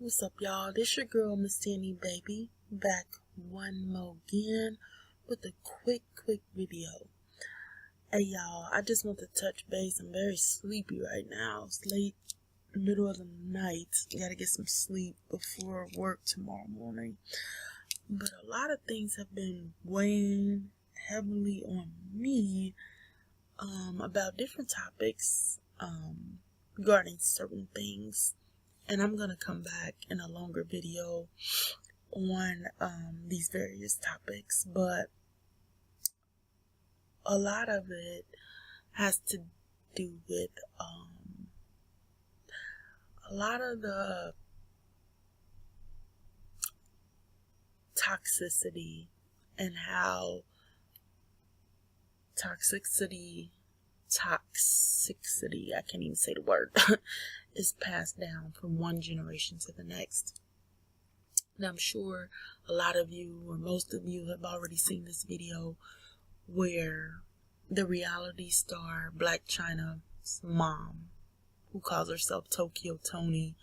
What's up, y'all? This your girl, Miss Danny Baby, back one more again with a quick video. Hey, y'all, I just want to touch base. I'm very sleepy right now. It's late, middle of the night. Gotta get some sleep before work tomorrow morning. But a lot of things have been weighing heavily on me about different topics regarding certain things. And I'm going to come back in a longer video on these various topics. But a lot of it has to do with a lot of the toxicity and how toxicity, I can't even say the word, is passed down from one generation to the next. And I'm sure a lot of you, or most of you, have already seen this video where the reality star BLAC CHYNA'S mom, who calls herself Tokyo Toni,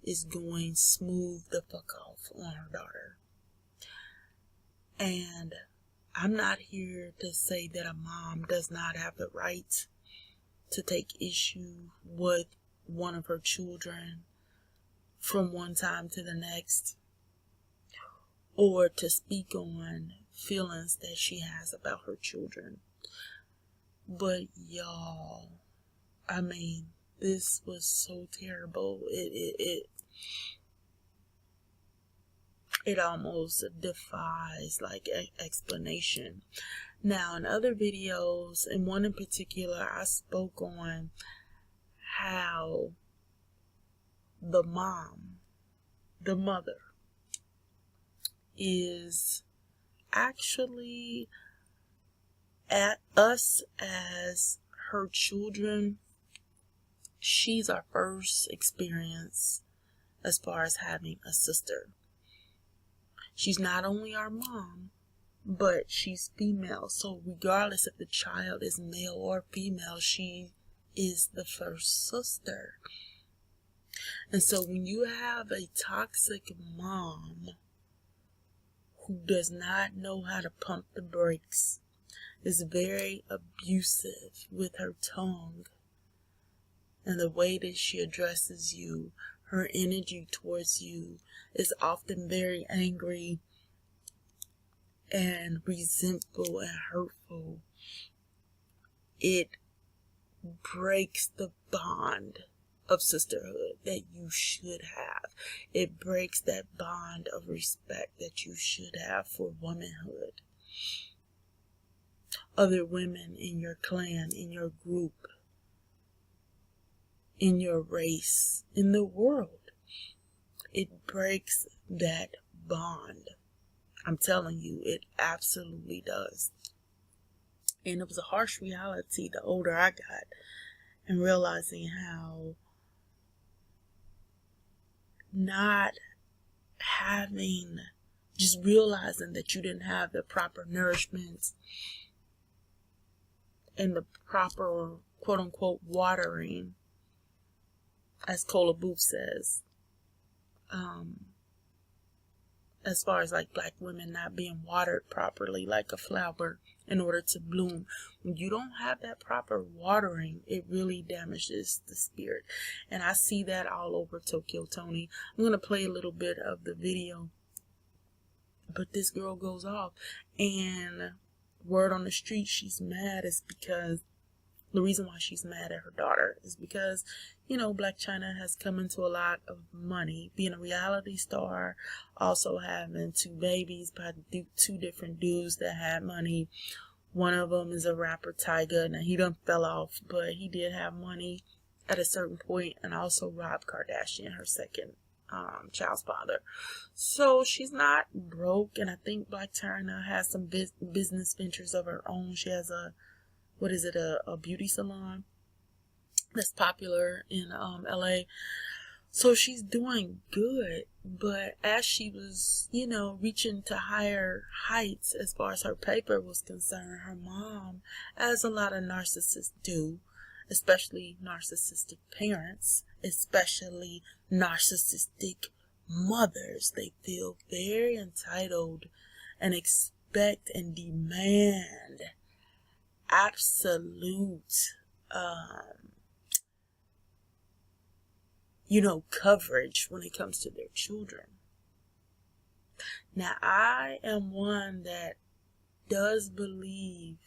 is going smooth the fuck off on her daughter. And I'm not here to say that a mom does not have the right to take issue with one of her children from one time to the next, or to speak on feelings that she has about her children. But y'all, I mean, this was so terrible. It almost defies like explanation. Now, in other videos, and one in particular, I spoke on how the mom, the mother, is actually at us as her children. She's our first experience as far as having a sister. She's not only our mom, but she's female. So regardless if the child is male or female, she is the first sister. And so when you have a toxic mom who does not know how to pump the brakes, is very abusive with her tongue and the way that she addresses you, her energy towards you is often very angry and resentful and hurtful. It breaks the bond of sisterhood that you should have. It breaks that bond of respect that you should have for womanhood. Other women in your clan, in your group, in your race, in the world. It breaks that bond. I'm telling you, it absolutely does. And it was a harsh reality the older I got, and realizing how not having, just realizing that you didn't have the proper nourishment and the proper quote-unquote watering, as Cola Booth says, as far as like black women not being watered properly like a flower in order to bloom. When you don't have that proper watering, it really damages the spirit. And I see that all over Tokyo Toni. I'm going to play a little bit of the video. But this girl goes off, and word on the street, she's mad is because the reason why she's mad at her daughter is because, you know, BLAC CHYNA has come into a lot of money, being a reality star, also having two babies by two different dudes that had money. One of them is a rapper, Tyga. Now, he done fell off, but he did have money at a certain point, and also Rob Kardashian, her second child's father. So she's not broke, and I think BLAC CHYNA has some business ventures of her own. She has a beauty salon that's popular in LA. So she's doing good, but as she was, you know, reaching to higher heights as far as her paper was concerned, her mom, as a lot of narcissists do, especially narcissistic parents, especially narcissistic mothers, they feel very entitled and expect and demand absolute, coverage when it comes to their children. Now, I am one that does believe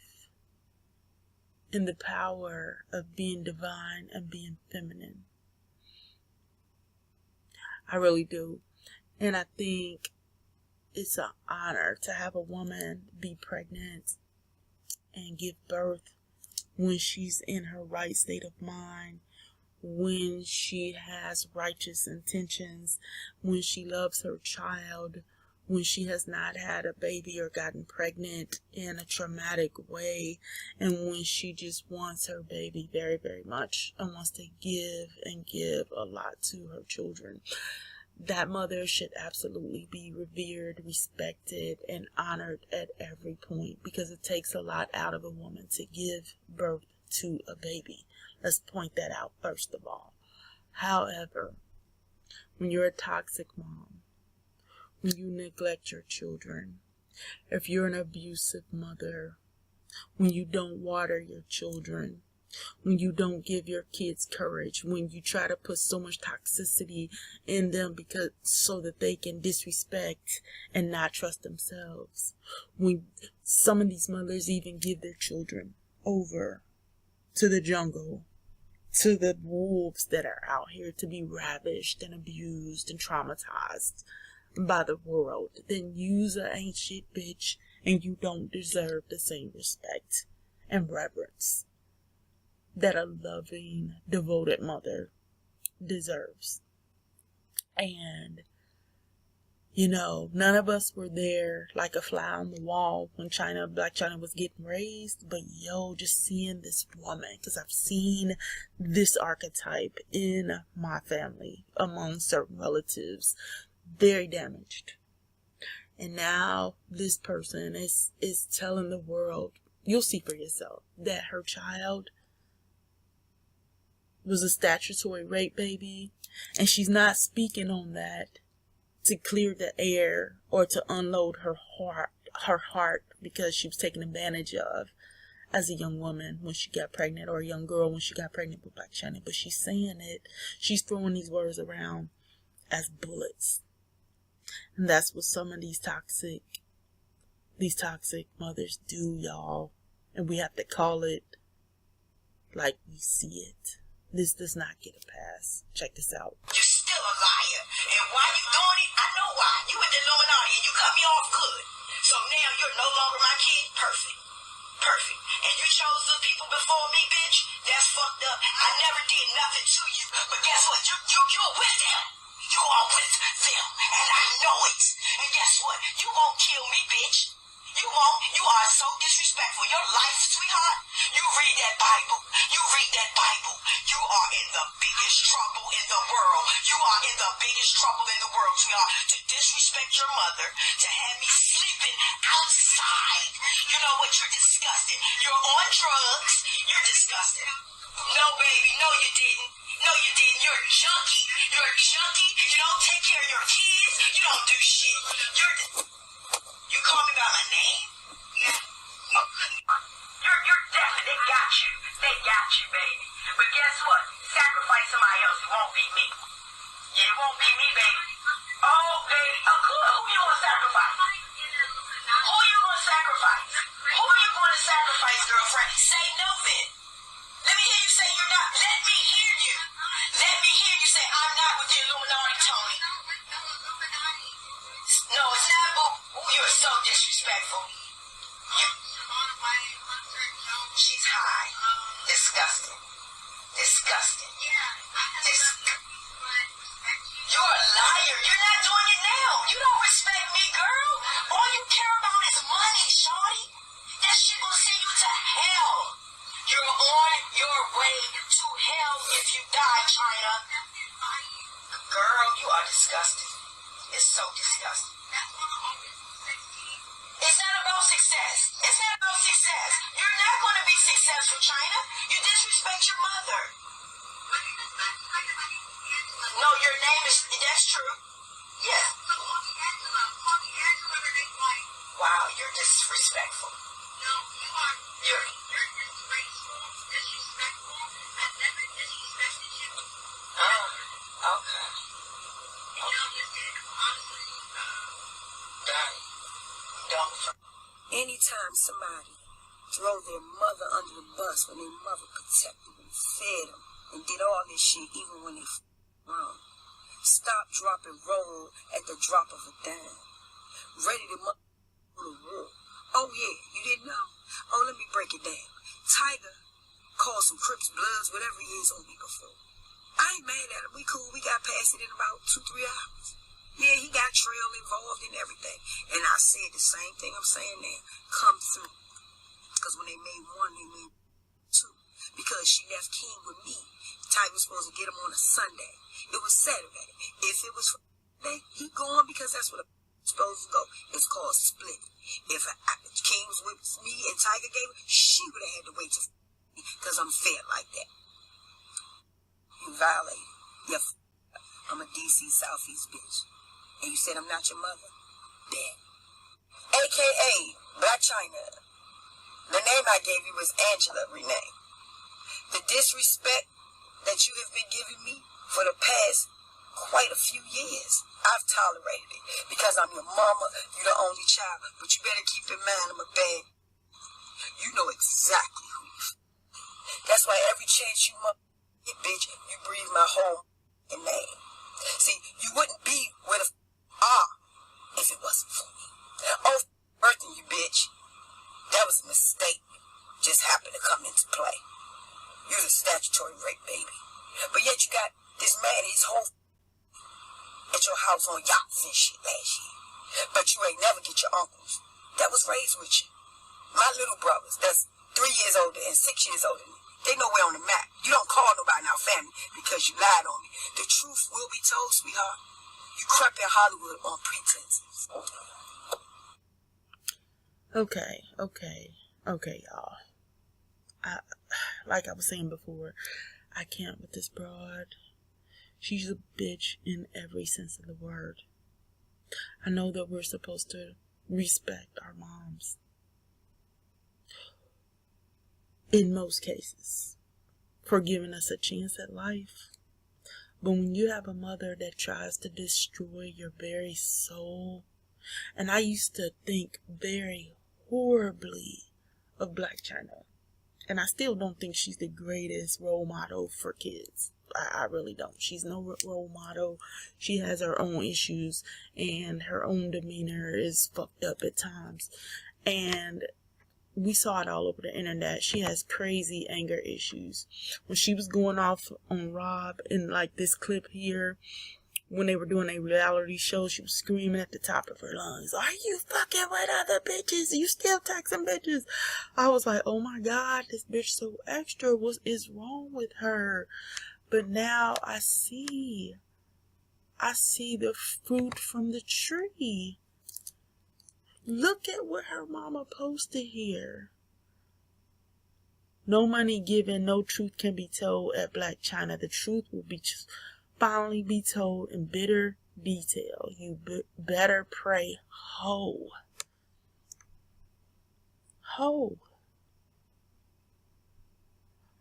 in the power of being divine and being feminine. I really do. And I think it's an honor to have a woman be pregnant and give birth when she's in her right state of mind, when she has righteous intentions, when she loves her child, when she has not had a baby or gotten pregnant in a traumatic way, and when she just wants her baby very, very much and wants to give and give a lot to her children. That mother should absolutely be revered, respected, and honored at every point, because it takes a lot out of a woman to give birth to a baby. Let's point that out first of all. However, when you're a toxic mom, when you neglect your children, if you're an abusive mother, when you don't water your children, when you don't give your kids courage, when you try to put so much toxicity in them so that they can disrespect and not trust themselves, when some of these mothers even give their children over to the jungle, to the wolves that are out here to be ravished and abused and traumatized by the world, then you's a ain't shit bitch, and you don't deserve the same respect and reverence that a loving, devoted mother deserves. And none of us were there like a fly on the wall when Black China was getting raised, but just seeing this woman, because I've seen this archetype in my family among certain relatives, very damaged. And now this person is telling the world, you'll see for yourself, that her child was a statutory rape baby, and she's not speaking on that to clear the air or to unload her heart because she was taken advantage of as a young woman when she got pregnant, or a young girl when she got pregnant with Black China. But she's saying it, she's throwing these words around as bullets. And that's what some of these toxic mothers do, y'all. And we have to call it like we see it. This does not get a pass. Check this out. You're still a liar. And why you doing it? I know why. You with the Illuminati and you cut me off good. So now you're no longer my kid? Perfect. And you chose the people before me, bitch? That's fucked up. I never did nothing to you. But guess what? You're with them. You are with them. And I know it. And guess what? You won't kill me, bitch. You won't. You are so disrespectful. Your life, sweetheart, you read that Bible. You are in the biggest trouble in the world. You are in the biggest trouble in the world, sweetheart. To disrespect your mother, to have me sleeping outside. You know what? You're disgusting. You're on drugs. You're disgusting. No, baby. No, you didn't. You're a junkie. You don't take care of your kids. You don't do shit. You call me by my name? You're definitely, they got you, baby. But guess what? Sacrifice somebody else. It won't be me. Yeah, it won't be me, baby. Oh, baby. Who you gonna sacrifice? Who you gonna sacrifice? Who are you gonna sacrifice, girlfriend? Say no, then. Let me hear you say you're not. Let me hear you. Let me hear you say I'm not with the Illuminati, Tony. No, it's not, boo. Ooh, you're so disrespectful. She's high. Disgusting. You're a liar. You're not doing it now. You don't respect me, girl. All you care about is money, shawty. That shit will send you to hell. You're on your way to hell if you die, China. Girl, you are disgusting. It's so disgusting. It's not about success. You're not going to be successful, China. You disrespect your mother. No, your name is, that's true. Yeah. Wow, you're disrespectful. No, you are. You're disgraceful, disrespectful. I've never disrespected you. Okay. You know, listen, honestly, Daddy, don't. Anytime somebody throw their mother under the bus when their mother protected them, fed them, and did all this shit even when they wrong. Stop, drop, and roll at the drop of a dime. Ready to the war. Oh yeah, you didn't know? Oh, let me break it down. Tiger called some Crips, Bloods, whatever he is on me before. I ain't mad at him. We cool. We got past it in about 2-3 hours. Yeah, he got Trail involved in everything. And I said the same thing I'm saying now. Come through. Because when they made one, they made two. Because she left King with me. Tiger was supposed to get him on a Sunday. It was Saturday. If it was Friday, he going because that's what it's supposed to go. It's called split. If King was with me and Tiger gave her, she would have had to wait till because I'm fair like that. You violated. Yeah, I'm a DC Southeast bitch. And you said I'm not your mother? Bad. AKA Black China. The name I gave you was Angela Renee. The disrespect that you have been giving me for the past quite a few years, I've tolerated it because I'm your mama, you're the only child, but you better keep in mind I'm a bad. You know exactly who you That's why every chance you get, bitch, you breathe my whole name. See, you wouldn't be where the if it wasn't for me. Oh, birthing you, bitch. That was a mistake. Just happened to come into play. You're the statutory rape baby. But yet you got this man, his whole at your house on yachts and shit last year. But you ain't never get your uncles that was raised with you. My little brothers, that's 3 years older and 6 years older than me, they know we're on the map. You don't call nobody in our family because you lied on me. The truth will be told, sweetheart. You crept in Hollywood on pretenses. Okay, y'all. Like I was saying before, I can't with this broad. She's a bitch in every sense of the word. I know that we're supposed to respect our moms. In most cases. For giving us a chance at life. But when you have a mother that tries to destroy your very soul, and I used to think very horribly of Blac Chyna, and I still don't think she's the greatest role model for kids. I really don't. She's no role model. She has her own issues, and her own demeanor is fucked up at times. And we saw it all over the internet. She has crazy anger issues. When she was going off on Rob in like this clip here, when they were doing a reality show, she was screaming at the top of her lungs, "Are you fucking with other bitches? You still texting bitches?" I was like, oh my God, this bitch so extra. What is wrong with her? But now I see the fruit from the tree. Look at what her mama posted here. No money given, no truth can be told at Blac Chyna. The truth will be finally be told in bitter detail. You better pray, ho. Ho.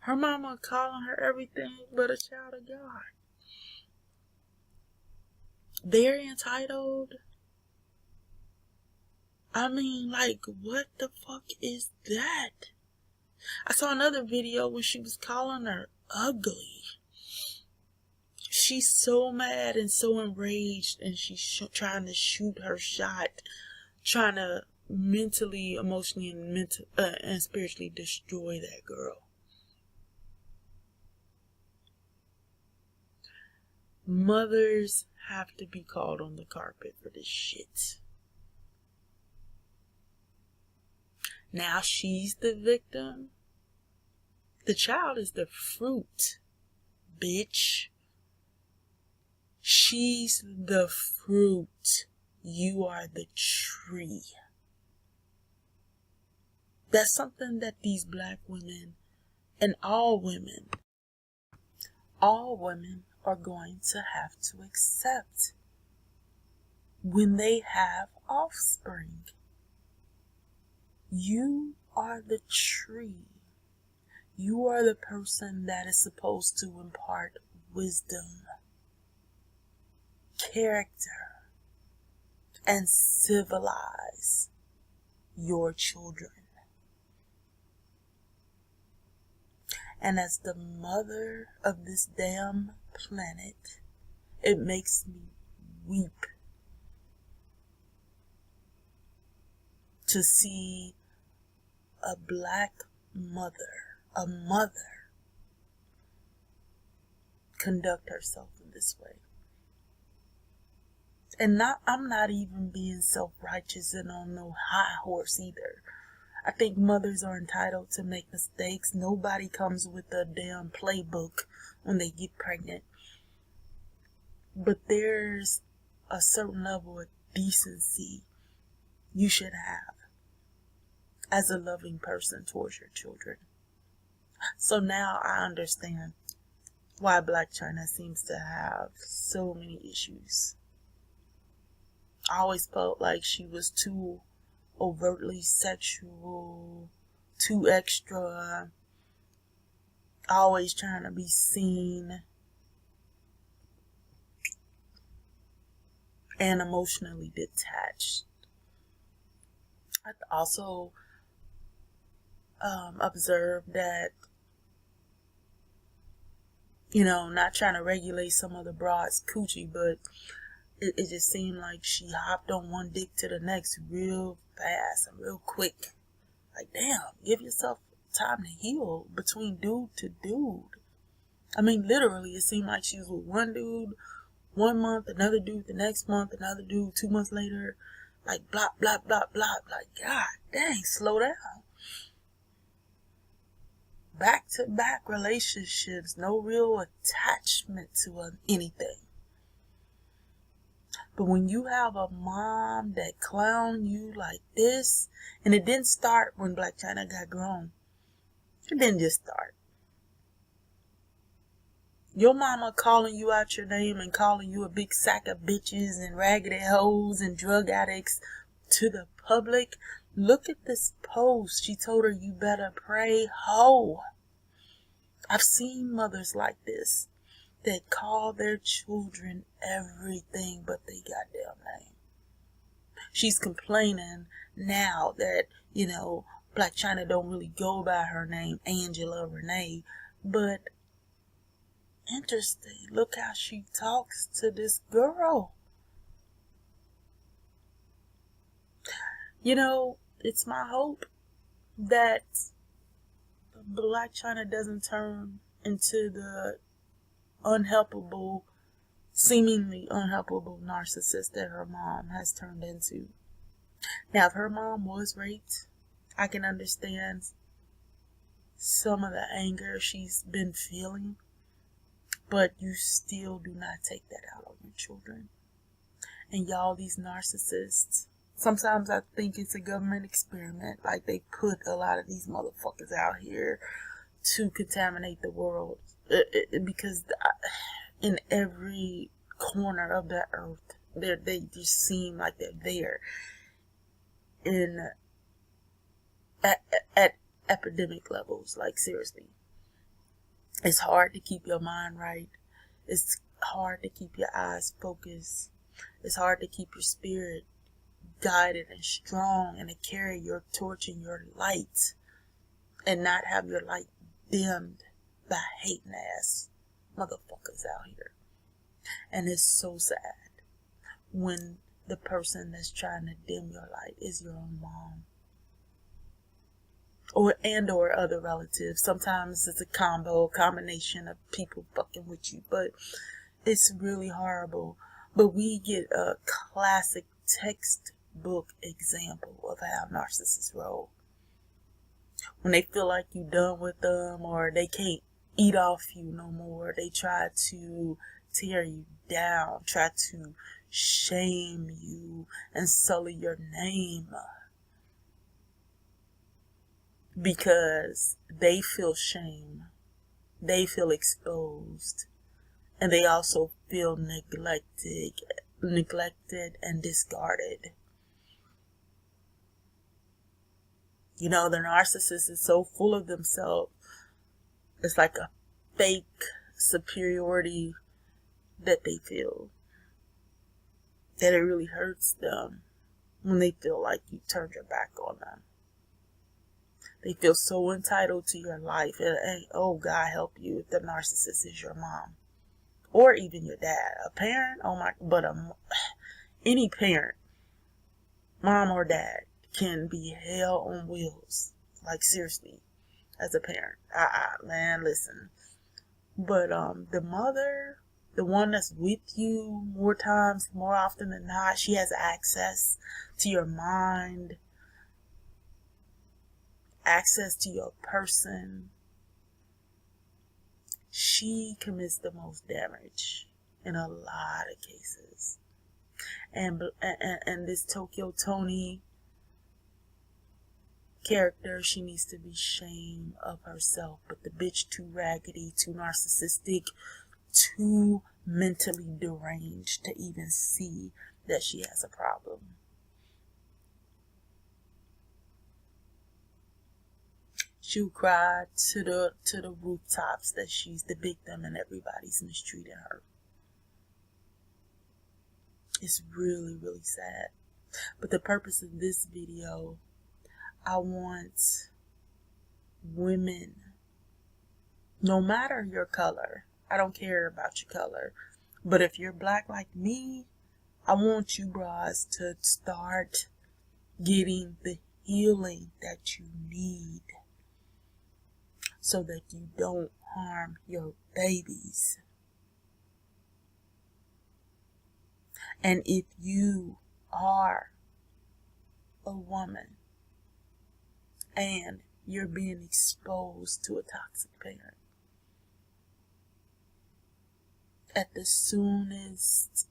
Her mama calling her everything but a child of God. Very entitled. I mean, like, what the fuck is that? I saw another video where she was calling her ugly. She's so mad and so enraged, and she's trying to shoot her shot, trying to mentally, emotionally, and spiritually destroy that girl. Mothers have to be called on the carpet for this shit. Now she's the victim. The child is the fruit, bitch. She's the fruit. You are the tree. That's something that these black women and all women are going to have to accept. when they have offspring. You are the tree. You are the person that is supposed to impart wisdom, character, and civilize your children. And as the mother of this damn planet, it makes me weep to see a black mother, a mother, conduct herself in this way. And I'm not even being self-righteous and on no high horse either. I think mothers are entitled to make mistakes. Nobody comes with a damn playbook when they get pregnant. But there's a certain level of decency you should have as a loving person towards your children. So now I understand why Blac Chyna seems to have so many issues. I always felt like she was too overtly sexual, too extra, always trying to be seen, and emotionally detached. I also observed that, not trying to regulate some of the broad's coochie, but it just seemed like she hopped on one dick to the next real fast and real quick. Like, damn, give yourself time to heal between dude to dude. I mean, literally, it seemed like she was with one dude 1 month, another dude the next month, another dude 2 months later. Like, blah, blah, blah, blah. Like, God dang, slow down. Back-to-back relationships, no real attachment to anything. But when you have a mom that clown you like this, and it didn't start when Blac Chyna got grown. It didn't just start. Your mama calling you out your name and calling you a big sack of bitches and raggedy hoes and drug addicts to the public. Look at this post. She told her, you better pray, ho. I've seen mothers like this that call their children everything but they goddamn name. She's complaining now that, Blac Chyna don't really go by her name, Angela Renee, but interesting. Look how she talks to this girl. It's my hope that Blac Chyna doesn't turn into the seemingly unhelpable narcissist that her mom has turned into. Now, if her mom was raped, I can understand some of the anger she's been feeling, but you still do not take that out on your children. And y'all, these narcissists, sometimes I think it's a government experiment. Like, they put a lot of these motherfuckers out here to contaminate the world. Because in every corner of the earth, they just seem like they're there. At epidemic levels. Like, seriously. It's hard to keep your mind right. It's hard to keep your eyes focused. It's hard to keep your spirit guided and strong and to carry your torch and your light and not have your light dimmed by hating ass motherfuckers out here. And it's so sad when the person that's trying to dim your light is your own mom or other relatives. Sometimes it's a combination of people fucking with you, but it's really horrible. But we get a classic textbook example of how narcissists roll. When they feel like you done with them or they can't eat off you no more, they try to tear you down, try to shame you and sully your name because they feel shame, they feel exposed, and they also feel neglected neglected and discarded. You know, the narcissist is so full of themselves. It's like a fake superiority that they feel, that it really hurts them when they feel like you turned your back on them. They feel so entitled to your life. And oh, God help you if the narcissist is your mom. Or even your dad. A parent, oh my, but any parent, mom or dad, can be hell on wheels. Like, seriously, as a parent. Man, listen. But the mother, the one that's with you more often than not, she has access to your mind, access to your person. She commits the most damage in a lot of cases. And this Tokyo Toni character, she needs to be ashamed of herself. But the bitch too raggedy, too narcissistic, too mentally deranged to even see that she has a problem. She'll cry to the rooftops that she's the victim and everybody's mistreating her. It's really, really sad. But the purpose of this video, I want women, no matter your color, I don't care about your color, but if you're black like me, I want you bras to start getting the healing that you need so that you don't harm your babies. And if you are a woman and you're being exposed to a toxic parent, at the soonest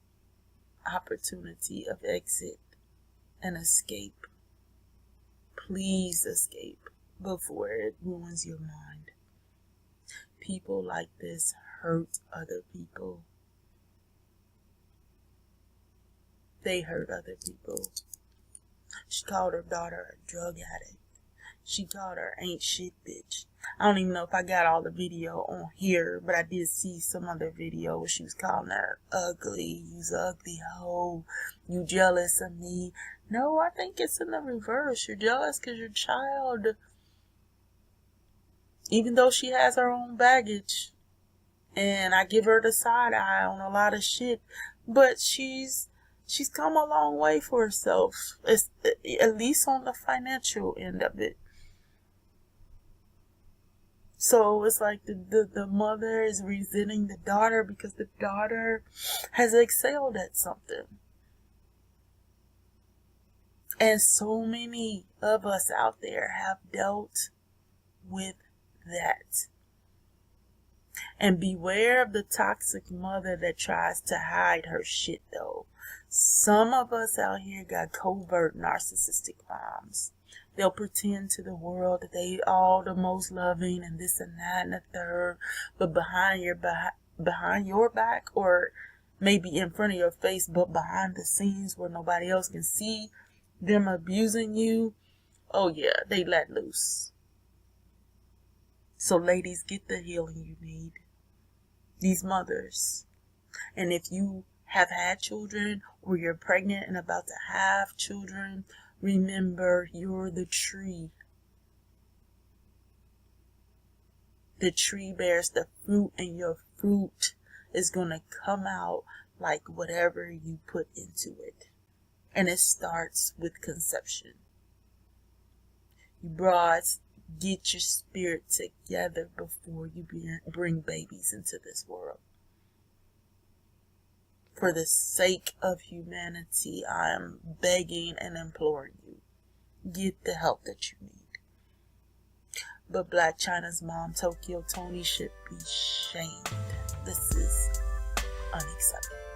opportunity of exit and escape, please escape before it ruins your mind. People like this hurt other people. They hurt other people. She called her daughter a drug addict. She called her ain't shit bitch. I don't even know if I got all the video on here, but I did see some other video where she was calling her ugly. You's ugly hoe. You jealous of me. No, I think it's in the reverse. You're jealous because your child, even though she has her own baggage, and I give her the side eye on a lot of shit, but she's come a long way for herself, at least on the financial end of it. So it's like the mother is resenting the daughter because the daughter has excelled at something. And so many of us out there have dealt with that. And beware of the toxic mother that tries to hide her shit though. Some of us out here got covert narcissistic moms. They'll pretend to the world that they all the most loving and this and that and the third, but behind your back, or maybe in front of your face, but behind the scenes where nobody else can see them abusing you, oh yeah, they let loose. So ladies, get the healing you need. These mothers. And if you have had children or you're pregnant and about to have children, remember you're the tree. The tree bears the fruit, and your fruit is going to come out like whatever you put into it. And it starts with conception. You broads, get your spirit together before you bring babies into this world. For the sake of humanity, I am begging and imploring you. Get the help that you need. But Blac Chyna's mom, Tokyo Toni, should be shamed. This is unacceptable.